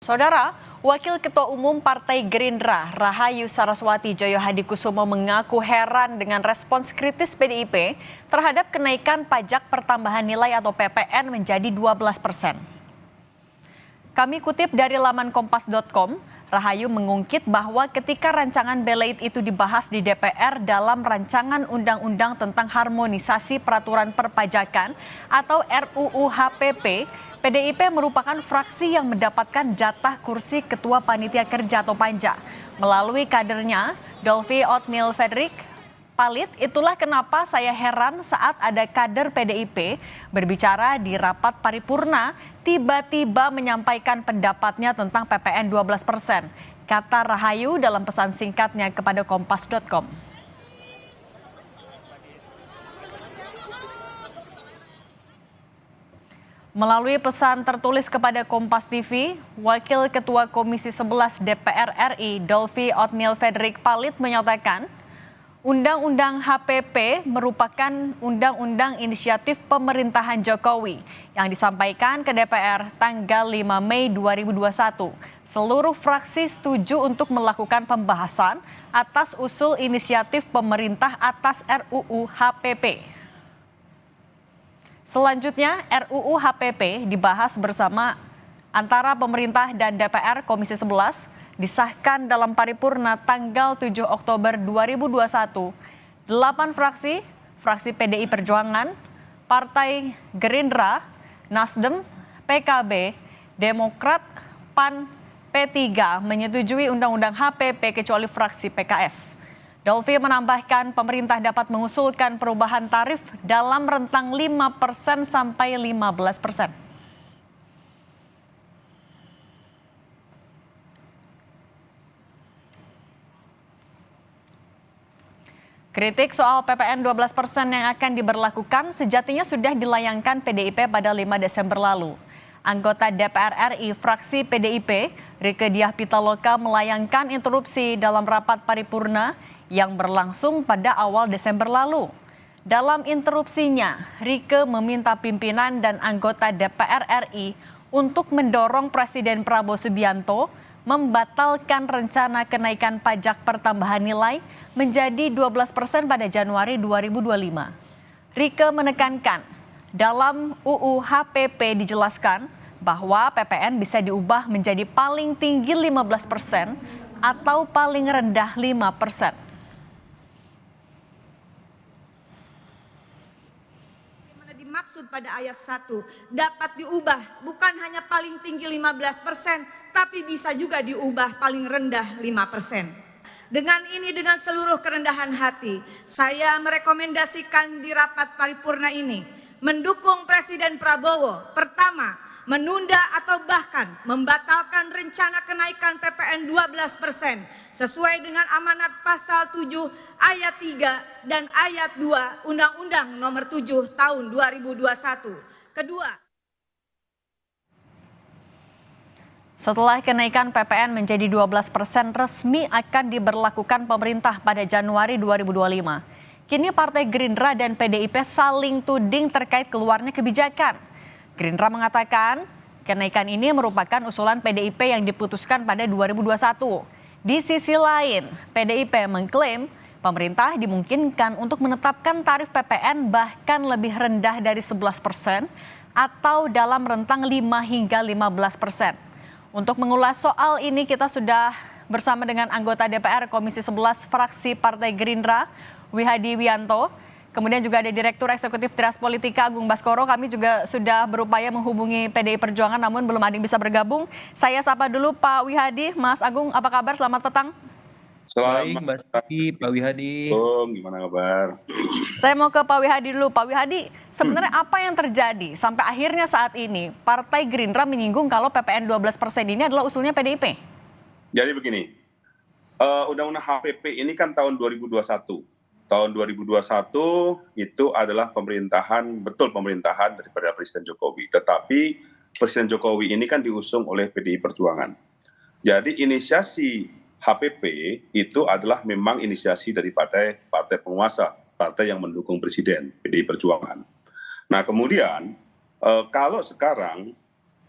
Saudara, Wakil Ketua Umum Partai Gerindra, Rahayu Saraswati Joyo Hadikusumo mengaku heran dengan respons kritis PDIP terhadap kenaikan pajak pertambahan nilai atau PPN menjadi 12%. Kami kutip dari laman kompas.com, Rahayu mengungkit bahwa ketika rancangan Beleit itu dibahas di DPR dalam rancangan undang-undang tentang harmonisasi peraturan perpajakan atau RUU HPP, PDIP merupakan fraksi yang mendapatkan jatah kursi Ketua Panitia Kerja atau Panja. Melalui kadernya, Dolvi Otniel Fredrik Palit, itulah kenapa saya heran saat ada kader PDIP berbicara di rapat paripurna, tiba-tiba menyampaikan pendapatnya tentang PPN 12%, kata Rahayu dalam pesan singkatnya kepada kompas.com. Melalui pesan tertulis kepada Kompas TV, Wakil Ketua Komisi 11 DPR RI Dolvi Otniel Fredrik Palit menyatakan, Undang-Undang HPP merupakan undang-undang inisiatif pemerintahan Jokowi yang disampaikan ke DPR tanggal 5 Mei 2021. Seluruh fraksi setuju untuk melakukan pembahasan atas usul inisiatif pemerintah atas RUU HPP. Selanjutnya, RUU HPP dibahas bersama antara pemerintah dan DPR Komisi 11, disahkan dalam paripurna tanggal 7 Oktober 2021. 8 fraksi, fraksi PDI Perjuangan, Partai Gerindra, Nasdem, PKB, Demokrat, PAN, P3 menyetujui Undang-Undang HPP kecuali fraksi PKS. Dolvi menambahkan pemerintah dapat mengusulkan perubahan tarif dalam rentang 5% sampai 15%. Kritik soal PPN 12% yang akan diberlakukan sejatinya sudah dilayangkan PDIP pada 5 Desember lalu. Anggota DPR RI fraksi PDIP, Rieke Diah Pitaloka melayangkan interupsi dalam rapat paripurna yang berlangsung pada awal Desember lalu. Dalam interupsinya, Rieke meminta pimpinan dan anggota DPR RI untuk mendorong Presiden Prabowo Subianto membatalkan rencana kenaikan pajak pertambahan nilai menjadi 12% pada Januari 2025. Rieke menekankan, dalam UU HPP dijelaskan bahwa PPN bisa diubah menjadi paling tinggi 15% atau paling rendah 5%. Maksud pada ayat 1 dapat diubah bukan hanya paling tinggi 15%, tapi bisa juga diubah paling rendah 5%. Dengan ini, dengan seluruh kerendahan hati, saya merekomendasikan di rapat paripurna ini mendukung Presiden Prabowo. Pertama, menunda atau bahkan membatalkan rencana kenaikan PPN 12% sesuai dengan amanat pasal 7 ayat 3 dan ayat 2 Undang-Undang Nomor 7 Tahun 2021. Kedua, setelah kenaikan PPN menjadi 12% resmi akan diberlakukan pemerintah pada Januari 2025. Kini Partai Gerindra dan PDIP saling tuding terkait keluarnya kebijakan. Gerindra mengatakan kenaikan ini merupakan usulan PDIP yang diputuskan pada 2021. Di sisi lain, PDIP mengklaim pemerintah dimungkinkan untuk menetapkan tarif PPN bahkan lebih rendah dari 11% atau dalam rentang 5 hingga 15%. Untuk mengulas soal ini kita sudah bersama dengan anggota DPR Komisi 11 fraksi Partai Gerindra, Wihadi Wianto. Kemudian juga ada Direktur Eksekutif Tras Politika Agung Baskoro. Kami juga sudah berupaya menghubungi PDI Perjuangan namun belum ada yang bisa bergabung. Saya sapa dulu Pak Wihadi. Mas Agung, apa kabar? Selamat petang. Baik, Mbak Siti, Pak Wihadi. Gimana kabar? Saya mau ke Pak Wihadi dulu. Pak Wihadi, sebenarnya apa yang terjadi sampai akhirnya saat ini Partai Gerindra menyinggung kalau PPN 12% ini adalah usulnya PDIP? Jadi begini, Undang-Undang HPP ini kan tahun 2021. Tahun 2021 itu adalah pemerintahan daripada Presiden Jokowi. Tetapi Presiden Jokowi ini kan diusung oleh PDI Perjuangan. Jadi inisiasi HPP itu adalah memang inisiasi dari partai penguasa, partai yang mendukung Presiden, PDI Perjuangan. Nah kemudian kalau sekarang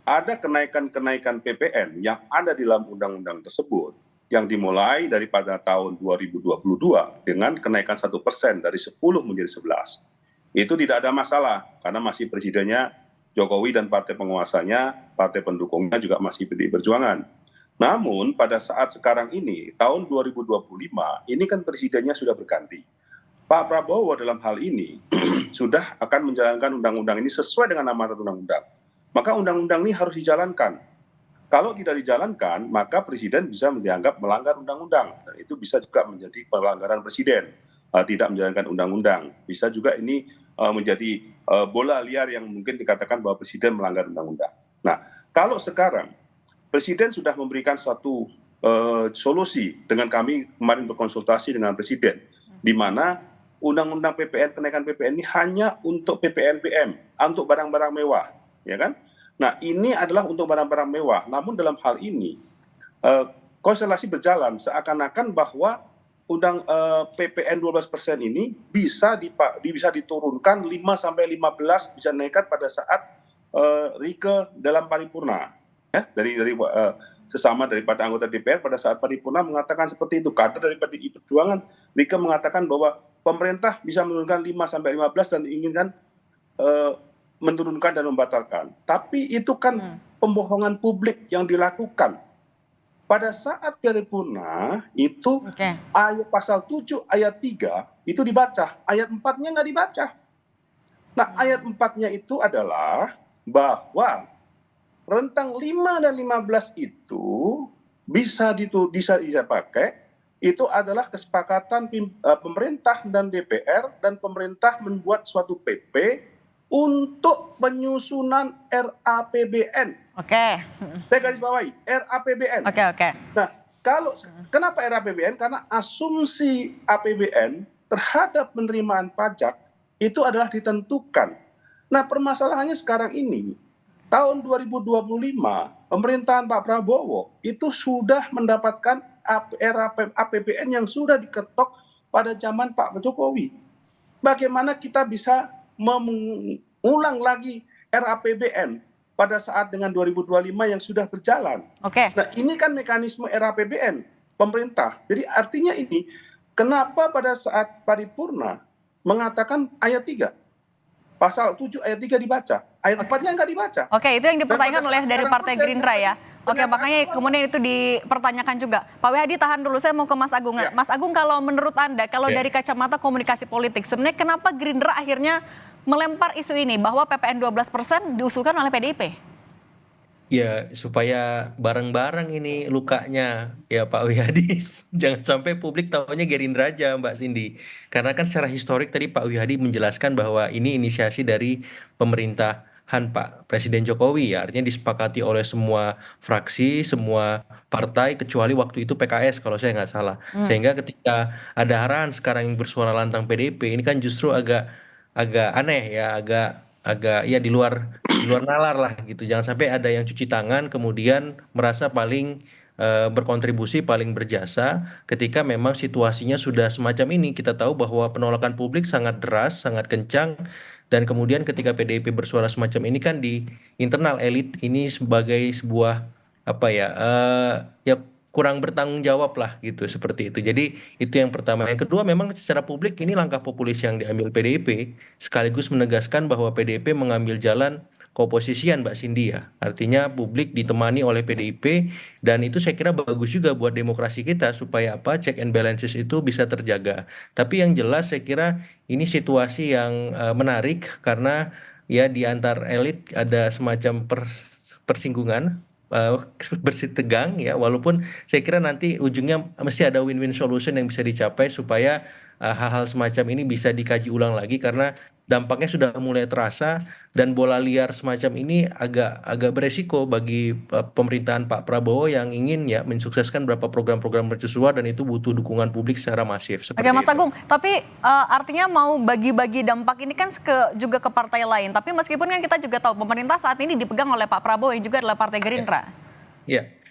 ada kenaikan-kenaikan PPN yang ada di dalam undang-undang tersebut yang dimulai daripada tahun 2022 dengan kenaikan 1% dari 10 menjadi 11. Itu tidak ada masalah karena masih presidennya Jokowi dan partai penguasanya, partai pendukungnya juga masih PDI Perjuangan. Namun pada saat sekarang ini, tahun 2025, ini kan presidennya sudah berganti. Pak Prabowo dalam hal ini sudah akan menjalankan undang-undang ini sesuai dengan amanat undang-undang. Maka undang-undang ini harus dijalankan. Kalau tidak dijalankan, maka presiden bisa dianggap melanggar undang-undang. Dan itu bisa juga menjadi pelanggaran presiden, tidak menjalankan undang-undang. Bisa juga ini menjadi bola liar yang mungkin dikatakan bahwa presiden melanggar undang-undang. Nah, kalau sekarang presiden sudah memberikan suatu solusi dengan kami kemarin berkonsultasi dengan presiden, di mana undang-undang PPN, kenaikan PPN ini hanya untuk PPNBM, untuk barang-barang mewah, ya kan? Nah, ini adalah untuk barang-barang mewah. Namun dalam hal ini konstelasi berjalan seakan-akan bahwa PPN 12% ini bisa diturunkan 5 sampai 15 bisa naikkan pada saat Rike dalam paripurna, ya, dari sesama daripada anggota DPR pada saat paripurna mengatakan seperti itu. Kader dari PDI Perjuangan Rike mengatakan bahwa pemerintah bisa menurunkan 5 sampai 15 dan diinginkan menurunkan dan membatalkan. Tapi itu kan pembohongan publik yang dilakukan. Pada saat paripurna itu ayat pasal 7 ayat 3 itu dibaca, ayat 4-nya nggak dibaca. Nah, ayat 4-nya itu adalah bahwa rentang 5 dan 15 itu bisa dipakai, itu adalah kesepakatan pemerintah dan DPR, dan pemerintah membuat suatu PP untuk penyusunan RAPBN. Saya garis bawahi, RAPBN. Nah, kenapa RAPBN? Karena asumsi APBN terhadap penerimaan pajak itu adalah ditentukan. Nah, permasalahannya sekarang ini, tahun 2025, pemerintahan Pak Prabowo itu sudah mendapatkan APBN yang sudah diketok pada zaman Pak Jokowi. Bagaimana kita bisa mengulang lagi RAPBN pada saat dengan 2025 yang sudah berjalan. Nah, ini kan mekanisme RAPBN pemerintah. Jadi artinya ini, kenapa pada saat paripurna mengatakan ayat 3, pasal 7 ayat 3 dibaca, ayat 4-nya nggak dibaca. Itu yang dipertanyakan oleh dari Partai Gerindra ya. Makanya kemudian itu dipertanyakan juga. Pak Wihadi tahan dulu, saya mau ke Mas Agung. Ya. Mas Agung, kalau menurut Anda, kalau dari kacamata komunikasi politik, sebenarnya kenapa Gerindra akhirnya melempar isu ini bahwa PPN 12% diusulkan oleh PDIP? Ya, supaya bareng-bareng ini lukanya, ya Pak Wihadi. Jangan sampai publik tahunya Gerindra aja, Mbak Cindy. Karena kan secara historik tadi Pak Wihadi menjelaskan bahwa ini inisiasi dari pemerintahan Pak Presiden Jokowi, ya. Artinya disepakati oleh semua fraksi, semua partai, kecuali waktu itu PKS kalau saya nggak salah. Sehingga ketika ada arahan sekarang yang bersuara lantang PDIP, ini kan justru agak aneh ya, agak ya di luar nalar lah gitu. Jangan sampai ada yang cuci tangan kemudian merasa paling berkontribusi, paling berjasa ketika memang situasinya sudah semacam ini. Kita tahu bahwa penolakan publik sangat deras, sangat kencang, dan kemudian ketika PDIP bersuara semacam ini kan di internal elit ini sebagai sebuah apa ya ya kurang bertanggung jawab lah gitu, seperti itu. Jadi itu yang pertama. Yang kedua, memang secara publik ini langkah populis yang diambil PDIP sekaligus menegaskan bahwa PDIP mengambil jalan keoposisian, Mbak Cindy, ya. Artinya publik ditemani oleh PDIP, dan itu saya kira bagus juga buat demokrasi kita supaya apa, check and balances itu bisa terjaga. Tapi yang jelas saya kira ini situasi yang menarik karena ya di antar elit ada semacam persinggungan, bersih tegang ya, walaupun saya kira nanti ujungnya mesti ada win-win solution yang bisa dicapai supaya hal-hal semacam ini bisa dikaji ulang lagi, karena dampaknya sudah mulai terasa dan bola liar semacam ini agak beresiko bagi pemerintahan Pak Prabowo yang ingin ya mensukseskan beberapa program-program mercusuar, dan itu butuh dukungan publik secara masif. Oke, Mas Agung, tapi artinya mau bagi-bagi dampak ini kan juga ke partai lain. Tapi meskipun kan kita juga tahu pemerintah saat ini dipegang oleh Pak Prabowo yang juga adalah Partai Gerindra.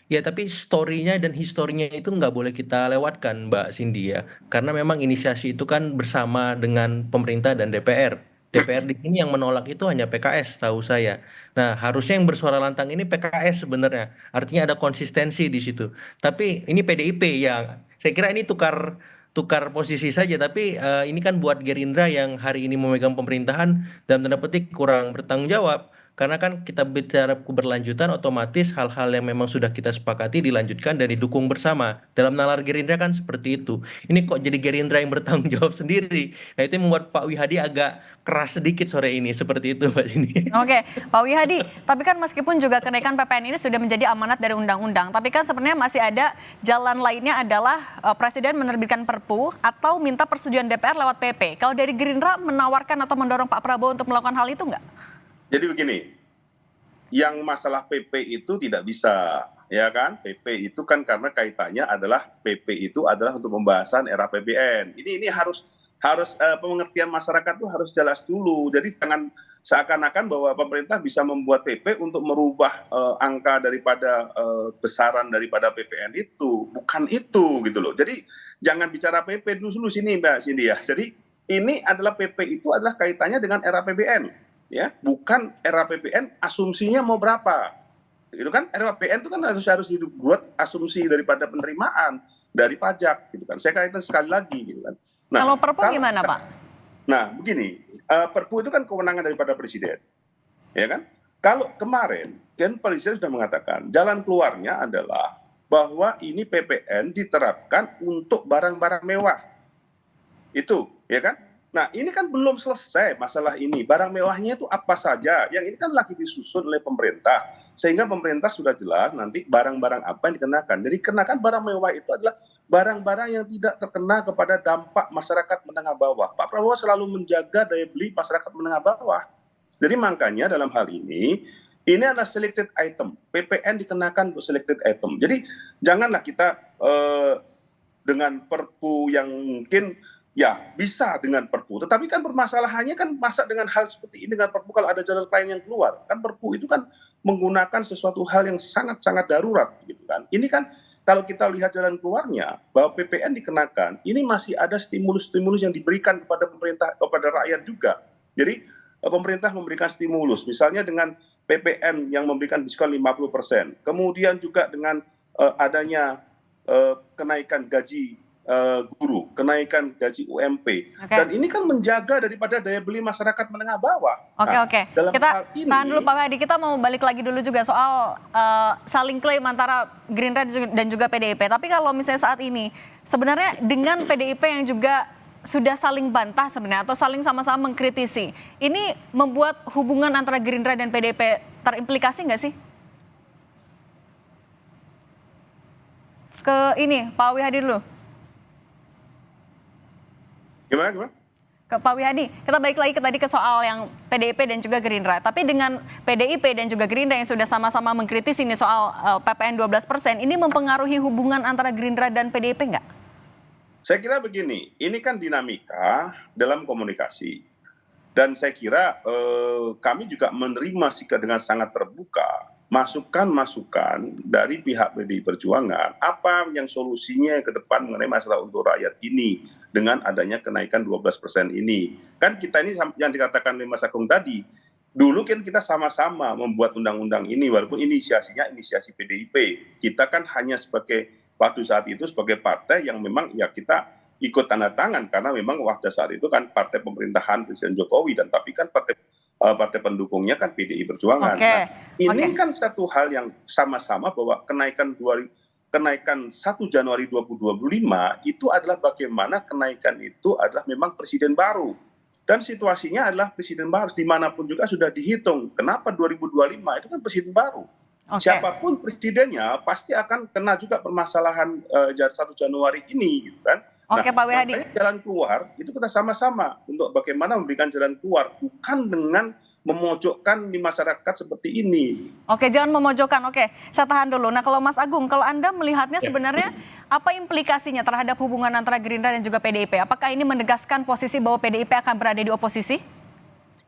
Ya, tapi story-nya dan historinya itu nggak boleh kita lewatkan, Mbak Cindy, ya. Karena memang inisiasi itu kan bersama dengan pemerintah dan DPR. DPRD ini yang menolak itu hanya PKS tahu saya. Nah, harusnya yang bersuara lantang ini PKS sebenarnya. Artinya ada konsistensi di situ. Tapi ini PDIP ya. Saya kira ini tukar tukar posisi saja, tapi ini kan buat Gerindra yang hari ini memegang pemerintahan dalam tanda petik kurang bertanggung jawab. Karena kan kita bicara keberlanjutan, otomatis hal-hal yang memang sudah kita sepakati dilanjutkan dan didukung bersama. Dalam nalar Gerindra kan seperti itu. Ini kok jadi Gerindra yang bertanggung jawab sendiri. Nah, itu yang membuat Pak Wihadi agak keras sedikit sore ini. Seperti itu, Mbak Cindy. Oke, Pak Wihadi, tapi kan meskipun juga kenaikan PPN ini sudah menjadi amanat dari undang-undang, tapi kan sebenarnya masih ada jalan lainnya adalah Presiden menerbitkan Perpu atau minta persetujuan DPR lewat PP. Kalau dari Gerindra menawarkan atau mendorong Pak Prabowo untuk melakukan hal itu nggak? Jadi begini, yang masalah PP itu tidak bisa, ya kan? PP itu kan karena kaitannya adalah PP itu adalah untuk pembahasan era APBN. Ini harus pengertian masyarakat itu harus jelas dulu. Jadi jangan seakan-akan bahwa pemerintah bisa membuat PP untuk merubah angka daripada besaran daripada PPN itu. Bukan itu gitu loh. Jadi jangan bicara PP dulu sini Mbak Cindy ya. Jadi ini adalah PP itu adalah kaitannya dengan era APBN. Ya, bukan era APBN asumsinya mau berapa. Itu kan era APBN itu kan harus dibuat asumsi daripada penerimaan dari pajak gitu kan. Saya kaitan sekali lagi gitu kan. Nah, kalau Perpu gimana, Pak? Nah, begini, Perpu itu kan kewenangan daripada presiden. Ya kan? Kalau kemarin kan presiden sudah mengatakan jalan keluarnya adalah bahwa ini PPN diterapkan untuk barang-barang mewah. Itu, ya kan? Nah, ini kan belum selesai masalah ini. Barang mewahnya itu apa saja? Yang ini kan lagi disusun oleh pemerintah. Sehingga pemerintah sudah jelas nanti barang-barang apa yang dikenakan. Jadi kenakan barang mewah itu adalah barang-barang yang tidak terkena kepada dampak masyarakat menengah bawah. Pak Prabowo selalu menjaga daya beli masyarakat menengah bawah. Jadi makanya dalam hal ini adalah selected item. PPN dikenakan untuk selected item. Jadi janganlah kita dengan Perpu yang mungkin ya bisa dengan Perpu, tetapi kan permasalahannya kan masa dengan hal seperti ini dengan Perpu kalau ada jalan lain yang keluar, kan Perpu itu kan menggunakan sesuatu hal yang sangat-sangat darurat gitu kan. Ini kan kalau kita lihat jalan keluarnya bahwa PPN dikenakan, ini masih ada stimulus-stimulus yang diberikan kepada pemerintah, kepada rakyat juga. Jadi pemerintah memberikan stimulus, misalnya dengan PPN yang memberikan diskon 50%, kemudian juga dengan adanya kenaikan gaji guru, kenaikan gaji UMP. Okay. Dan ini kan menjaga daripada daya beli masyarakat menengah bawah. Oke. Kita tahan dulu Pak Wihadi, kita mau balik lagi dulu juga soal saling klaim antara Gerindra dan juga PDIP. Tapi kalau misalnya saat ini, sebenarnya dengan PDIP yang juga sudah saling bantah sebenarnya, atau saling sama-sama mengkritisi, ini membuat hubungan antara Gerindra dan PDIP terimplikasi nggak sih? Ke ini, Pak Wihadi dulu. Gimana? Ke Pak Wihadi, kita balik lagi tadi ke soal yang PDIP dan juga Gerindra. Tapi dengan PDIP dan juga Gerindra yang sudah sama-sama mengkritisi ini soal PPN 12%, ini mempengaruhi hubungan antara Gerindra dan PDIP nggak? Saya kira begini, ini kan dinamika dalam komunikasi. Dan saya kira kami juga menerima dengan sangat terbuka masukan-masukan dari pihak PDI Perjuangan, apa yang solusinya ke depan mengenai masalah untuk rakyat ini dengan adanya kenaikan 12% ini. Kan kita ini yang dikatakan oleh Mas Agung tadi, dulu kan kita sama-sama membuat undang-undang ini, walaupun inisiasinya inisiasi PDIP. Kita kan hanya sebagai, waktu saat itu sebagai partai yang memang ya kita ikut tanda tangan, karena memang waktu saat itu kan partai pemerintahan Presiden Jokowi, dan tapi kan partai pendukungnya kan PDI Perjuangan. Nah, ini kan satu hal yang sama-sama bahwa kenaikan 1 Januari 2025 itu adalah bagaimana kenaikan itu adalah memang presiden baru. Dan situasinya adalah presiden baru, dimanapun juga sudah dihitung. Kenapa 2025 itu kan presiden baru. Siapapun presidennya pasti akan kena juga permasalahan 1 Januari ini gitu kan. Oke, Pak Wihadi. Jalan keluar itu kita sama-sama untuk bagaimana memberikan jalan keluar, bukan dengan memojokkan di masyarakat seperti ini. Oke, jangan memojokkan. Oke, saya tahan dulu. Nah, kalau Mas Agung, kalau Anda melihatnya sebenarnya apa implikasinya terhadap hubungan antara Gerindra dan juga PDIP? Apakah ini menegaskan posisi bahwa PDIP akan berada di oposisi?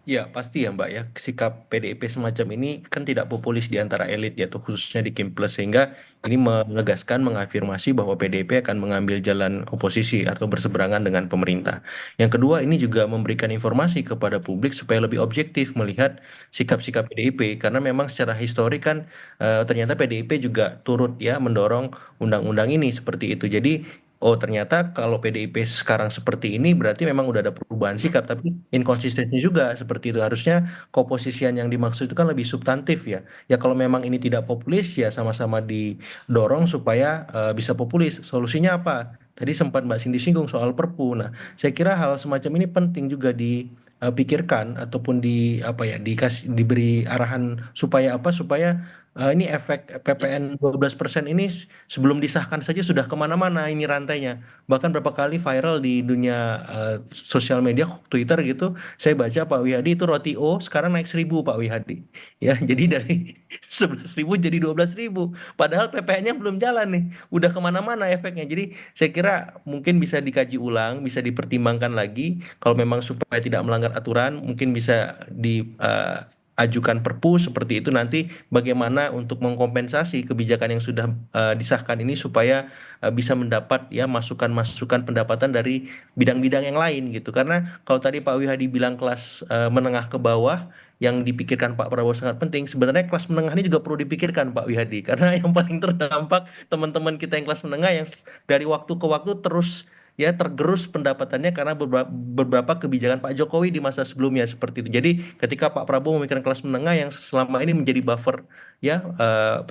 Ya, pasti ya Mbak ya, sikap PDIP semacam ini kan tidak populis di antara elit ya, tuh khususnya di Kim Plus, sehingga ini menegaskan, mengafirmasi bahwa PDIP akan mengambil jalan oposisi atau berseberangan dengan pemerintah. Yang kedua, ini juga memberikan informasi kepada publik supaya lebih objektif melihat sikap-sikap PDIP, karena memang secara histori kan ternyata PDIP juga turut ya mendorong undang-undang ini seperti itu. Jadi oh ternyata kalau PDIP sekarang seperti ini berarti memang udah ada perubahan sikap, tapi inkonsistensi juga seperti itu. Harusnya komposisian yang dimaksud itu kan lebih substantif ya. Ya kalau memang ini tidak populis ya sama-sama didorong supaya bisa populis. Solusinya apa? Tadi sempat Mbak Cindy singgung soal Perpu. Nah, saya kira hal semacam ini penting juga dipikirkan ataupun di apa ya diberi arahan supaya apa supaya ini efek PPN 12% ini sebelum disahkan saja sudah kemana-mana ini rantainya. Bahkan berapa kali viral di dunia sosial media, Twitter gitu, saya baca Pak Wihadi itu roti O sekarang naik 1.000 Pak Wihadi. Ya, jadi dari 11.000 jadi 12.000. Padahal PPN-nya belum jalan nih, udah kemana-mana efeknya. Jadi saya kira mungkin bisa dikaji ulang, bisa dipertimbangkan lagi. Kalau memang supaya tidak melanggar aturan, mungkin bisa ajukan perpu seperti itu nanti bagaimana untuk mengkompensasi kebijakan yang sudah disahkan ini supaya bisa mendapat ya masukan-masukan pendapatan dari bidang-bidang yang lain gitu. Karena kalau tadi Pak Wihadi bilang kelas menengah ke bawah yang dipikirkan Pak Prabowo sangat penting, sebenarnya kelas menengah ini juga perlu dipikirkan Pak Wihadi karena yang paling terdampak teman-teman kita yang kelas menengah yang dari waktu ke waktu terus ya tergerus pendapatannya karena beberapa kebijakan Pak Jokowi di masa sebelumnya seperti itu. Jadi ketika Pak Prabowo memikirkan kelas menengah yang selama ini menjadi buffer ya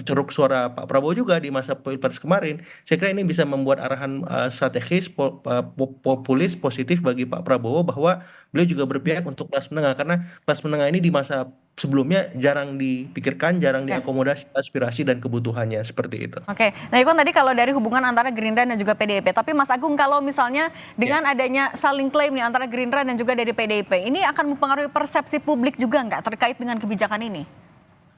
ceruk suara Pak Prabowo juga di masa Pilpres kemarin, saya kira ini bisa membuat arahan strategis populis positif bagi Pak Prabowo bahwa beliau juga berpihak untuk kelas menengah karena kelas menengah ini di masa sebelumnya jarang dipikirkan, jarang diakomodasi aspirasi dan kebutuhannya seperti itu. Oke, nah Ikon tadi kalau dari hubungan antara Gerindra dan juga PDIP, tapi Mas Agung kalau misalnya dengan adanya saling klaim nih antara Gerindra dan juga dari PDIP, ini akan mempengaruhi persepsi publik juga nggak terkait dengan kebijakan ini?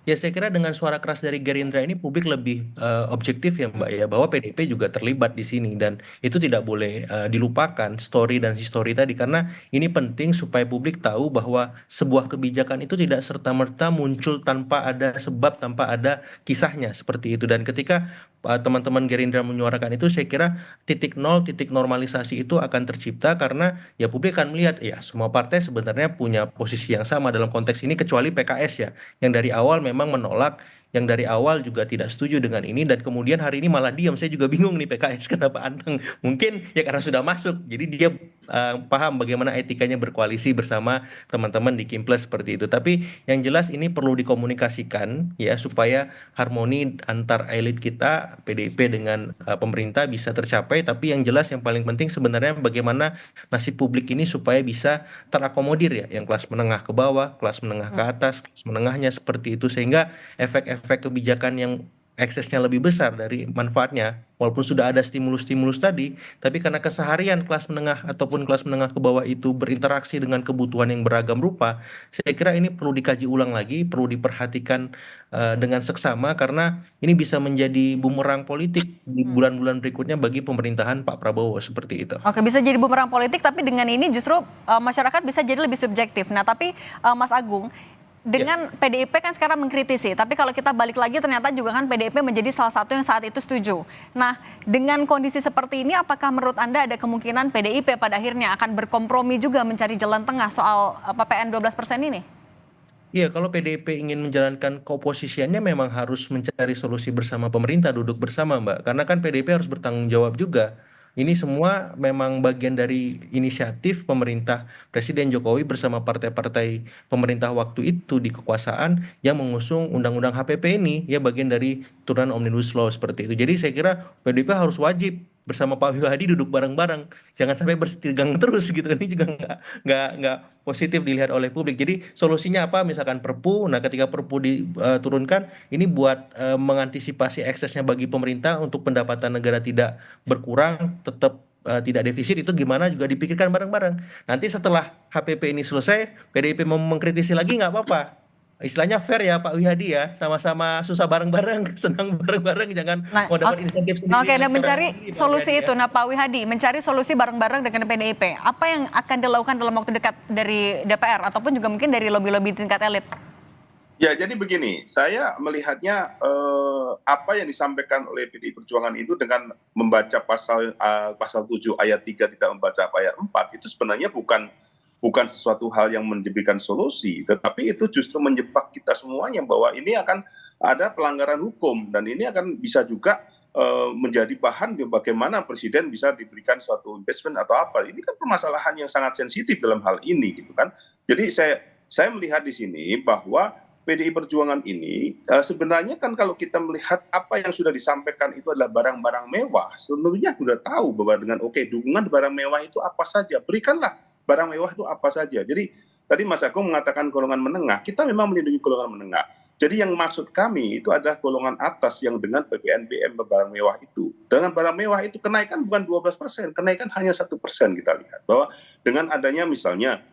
Ya saya kira dengan suara keras dari Gerindra ini publik lebih objektif ya Mbak ya bahwa PDIP juga terlibat di sini dan itu tidak boleh dilupakan story dan histori tadi karena ini penting supaya publik tahu bahwa sebuah kebijakan itu tidak serta-merta muncul tanpa ada sebab, tanpa ada kisahnya seperti itu. Dan ketika teman-teman Gerindra menyuarakan itu saya kira titik nol, titik normalisasi itu akan tercipta karena ya publik akan melihat ya semua partai sebenarnya punya posisi yang sama dalam konteks ini kecuali PKS ya yang dari awal memang menolak, yang dari awal juga tidak setuju dengan ini dan kemudian hari ini malah diam. Saya juga bingung nih PKS kenapa anteng. Mungkin ya karena sudah masuk. Jadi dia paham bagaimana etikanya berkoalisi bersama teman-teman di Kimples seperti itu. Tapi yang jelas ini perlu dikomunikasikan ya supaya harmoni antar elit kita PDIP dengan pemerintah bisa tercapai. Tapi yang jelas yang paling penting sebenarnya bagaimana nasib publik ini supaya bisa terakomodir ya, yang kelas menengah ke bawah, kelas menengah ke atas, kelas menengahnya seperti itu sehingga efek-efek kebijakan yang eksesnya lebih besar dari manfaatnya, walaupun sudah ada stimulus-stimulus tadi, tapi karena keseharian kelas menengah ataupun kelas menengah ke bawah itu berinteraksi dengan kebutuhan yang beragam rupa, saya kira ini perlu dikaji ulang lagi, perlu diperhatikan dengan seksama karena ini bisa menjadi bumerang politik di bulan-bulan berikutnya bagi pemerintahan Pak Prabowo seperti itu. Oke, bisa jadi bumerang politik, tapi dengan ini justru masyarakat bisa jadi lebih subjektif. Nah, tapi Mas Agung, dengan PDIP kan sekarang mengkritisi, tapi kalau kita balik lagi ternyata juga kan PDIP menjadi salah satu yang saat itu setuju. Nah, dengan kondisi seperti ini, apakah menurut Anda ada kemungkinan PDIP pada akhirnya akan berkompromi juga mencari jalan tengah soal PPN 12% ini? Iya, kalau PDIP ingin menjalankan keoposisiannya memang harus mencari solusi bersama pemerintah, duduk bersama, Mbak. Karena kan PDIP harus bertanggung jawab juga. Ini semua memang bagian dari inisiatif pemerintah Presiden Jokowi bersama partai-partai pemerintah waktu itu di kekuasaan yang mengusung undang-undang HPP ini, ya bagian dari turunan Omnibus Law seperti itu. Jadi saya kira PDIP harus wajib bersama Pak Wihadi duduk bareng-bareng, jangan sampai bersetegang terus gitu kan. Ini juga nggak positif dilihat oleh publik. Jadi solusinya apa? Misalkan Perpu. Nah, ketika Perpu diturunkan, ini buat mengantisipasi eksesnya bagi pemerintah untuk pendapatan negara tidak berkurang, tetap tidak defisit, itu gimana juga dipikirkan bareng-bareng. Nanti setelah HPP ini selesai, PDIP mau mengkritisi lagi nggak apa-apa. istilahnya fair ya Pak Wihadi ya, sama-sama susah bareng-bareng, senang bareng-bareng, jangan Nah, mau dapat insentif sendiri. oke, dan mencari Pak solusi Wihadi itu. ya. Nah, Pak Wihadi, mencari solusi bareng-bareng dengan PDIP. Apa yang akan dilakukan dalam waktu dekat dari DPR ataupun juga mungkin dari lobby-lobby tingkat elit? Ya, jadi begini, saya melihatnya apa yang disampaikan oleh PDI Perjuangan itu dengan membaca pasal 7 ayat 3 tidak membaca ayat 4 itu sebenarnya bukan sesuatu hal yang menjadikan solusi, tetapi itu justru menjebak kita semuanya bahwa ini akan ada pelanggaran hukum dan ini akan bisa juga menjadi bahan bagaimana presiden bisa diberikan suatu impeachment atau apa. Ini kan permasalahan yang sangat sensitif dalam hal ini gitu kan. Jadi saya melihat di sini bahwa PDI Perjuangan ini sebenarnya kan kalau kita melihat apa yang sudah disampaikan itu adalah barang-barang mewah, sebenarnya sudah tahu bahwa dengan dukungan barang mewah itu apa saja, berikanlah barang mewah itu apa saja. Jadi tadi Mas Agung mengatakan golongan menengah, kita memang melindungi golongan menengah. Jadi yang maksud kami itu adalah golongan atas yang dengan PPNBM barang mewah itu. Dengan barang mewah itu kenaikan bukan 12%, kenaikan hanya 1% kita lihat. Bahwa dengan adanya misalnya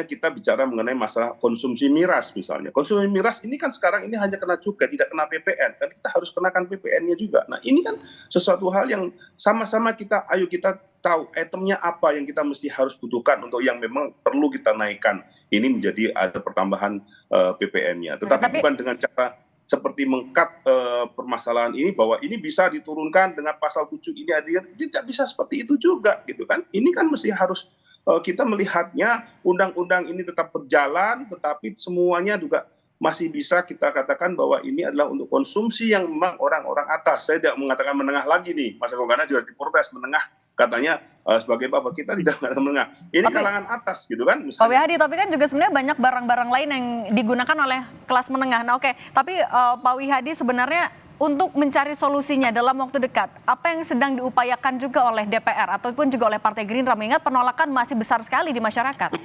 kita bicara mengenai masalah konsumsi miras misalnya. Konsumsi miras ini kan sekarang ini hanya kena cukai, tidak kena PPN. Dan kita harus kenakan PPN-nya juga. Nah ini kan sesuatu hal yang sama-sama ayo kita tahu itemnya apa yang kita mesti harus butuhkan untuk yang memang perlu kita naikkan. Ini menjadi ada pertambahan PPN-nya. Tetapi bukan dengan cara seperti mengkat permasalahan ini bahwa ini bisa diturunkan dengan pasal 7 ini tidak bisa seperti itu juga gitu kan. Ini kan mesti harus kita melihatnya undang-undang ini tetap berjalan, tetapi semuanya juga masih bisa kita katakan bahwa ini adalah untuk konsumsi yang memang orang-orang atas. Saya tidak mengatakan menengah lagi nih, Mas Agung, karena juga diprotes menengah, katanya sebagai bapak kita tidak menengah. Ini kalangan atas gitu kan. Pak Wihadi, tapi kan juga sebenarnya banyak barang-barang lain yang digunakan oleh kelas menengah. Nah oke, tapi Pak Wihadi sebenarnya untuk mencari solusinya dalam waktu dekat, apa yang sedang diupayakan juga oleh DPR ataupun juga oleh Partai Gerindra, mengingat penolakan masih besar sekali di masyarakat?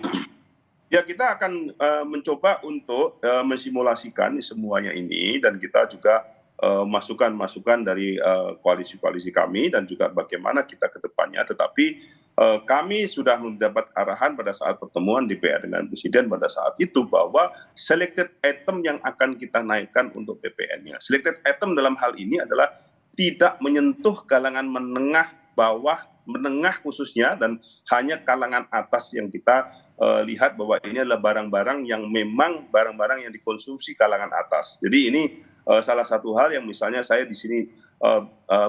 Ya kita akan mencoba untuk mensimulasikan semuanya ini dan kita juga masukan-masukan dari koalisi-koalisi kami dan juga bagaimana kita ke depannya. Tetapi kami sudah mendapat arahan pada saat pertemuan DPR dengan Presiden pada saat itu bahwa selected item yang akan kita naikkan untuk PPN-nya. Selected item dalam hal ini adalah tidak menyentuh kalangan menengah bawah, menengah khususnya, dan hanya kalangan atas yang kita lihat bahwa ini adalah barang-barang yang memang barang-barang yang dikonsumsi kalangan atas. Jadi ini salah satu hal yang misalnya saya di sini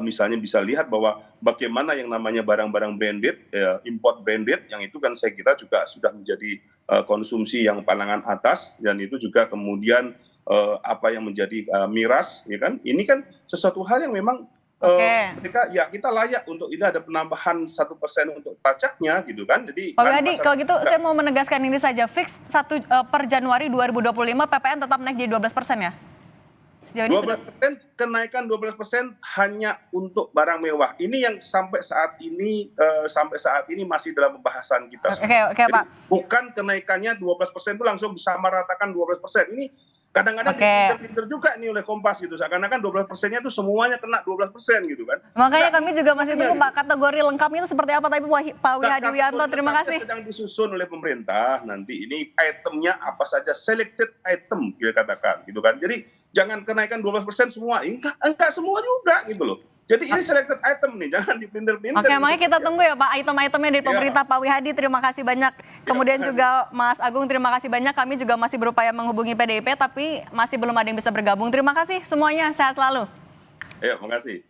misalnya bisa lihat bahwa bagaimana yang namanya barang-barang branded, import branded, yang itu kan saya kira juga sudah menjadi konsumsi yang kalangan atas, dan itu juga kemudian apa yang menjadi miras, ya kan? Ini kan sesuatu hal yang memang kita layak untuk ini ada penambahan 1% untuk pajaknya gitu kan. Jadi Pak Wihadi, kalau gitu saya mau menegaskan ini saja, fix per Januari 2025 PPN tetap naik jadi 12% ya? 12%, kenaikan 12% hanya untuk barang mewah. Ini yang sampai saat ini masih dalam pembahasan kita. Oke, Pak. Bukan kenaikannya 12% itu langsung disamaratakan 12%. Ini kadang-kadang pinter juga nih oleh Kompas gitu. Seakan-akan 12%-nya itu semuanya kena 12% gitu kan. Makanya kami juga masih tunggu Pak kategori lengkapnya itu seperti apa. Tapi Pak Wihadi Wianto, terima kasih. Sedang disusun oleh pemerintah nanti ini itemnya apa saja, selected item kita katakan gitu kan. Jadi jangan kenaikan 12% semua, enggak semua juga gitu loh. Jadi ini selected item nih, jangan dipinter-pinter. Oke, makanya kita tunggu ya Pak, item-itemnya dari pemerintah. Pak Wihadi, terima kasih banyak. Kemudian juga Mas Agung, terima kasih banyak. Kami juga masih berupaya menghubungi PDIP, tapi masih belum ada yang bisa bergabung. Terima kasih semuanya, sehat selalu. Ya, makasih.